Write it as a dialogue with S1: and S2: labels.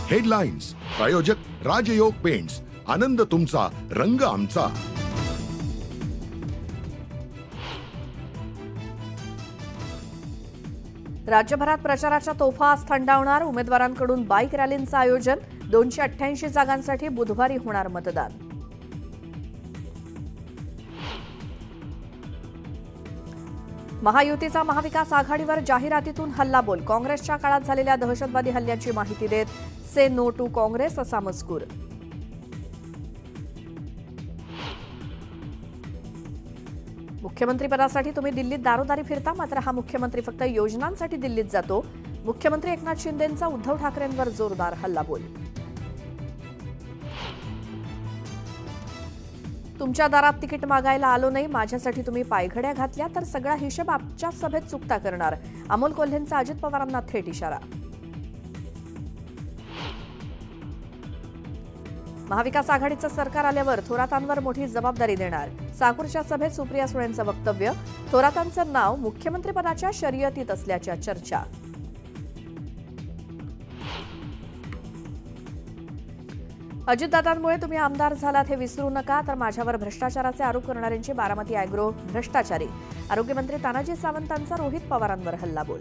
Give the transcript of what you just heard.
S1: Headlines प्रायोजक राजयोग paints, आनंद तुमचा, रंग आमचा।
S2: राज्यभरात प्रचाराच्या तोफा आज थंडावणार। उमेदवारांकडून बाईक रॅलींचं आयोजन। 288 जागांसाठी बुधवारी होणार मतदान। महायुतीचा महाविकास आघाडीवर जाहिरातीतून हल्लाबोल। काँग्रेसच्या काळात झालेल्या दहशतवादी हल्ल्याची माहिती देत से नो टू काँग्रेस असा मजकूर। मुख्यमंत्रीपदासाठी तुम्ही दिल्लीत दारोदारी फिरता, मात्र हा मुख्यमंत्री फक्त योजनांसाठी दिल्लीत जातो। मुख्यमंत्री एकनाथ शिंदेंचा उद्धव ठाकरेंवर जोरदार हल्लाबोल। तुमच्या दारात तिकीट मागायला आलो नाही, माझ्यासाठी तुम्ही पायघड्या घातल्या तर सगळा हिशोब आजच्या सभेत चुकता करणार। अमोल कोल्हेंचा अजित पवारांना थेट इशारा। महाविकास आघाडीचं सरकार आल्यावर थोरातांवर मोठी जबाबदारी देणार। साकूरच्या सभेत सुप्रिया सुळेंचं वक्तव्य। थोरातांचं नाव मुख्यमंत्रीपदाच्या शर्यतीत असल्याच्या चर्चा। अजितदादांमुळे तुम्ही आमदार झालात हे विसरू नका, तर माझ्यावर भ्रष्टाचाराचे आरोप करणाऱ्यांची बारामती अॅग्रो भ्रष्टाचारी। आरोग्यमंत्री तानाजी सावंतांचा रोहित पवारांवर हल्लाबोल।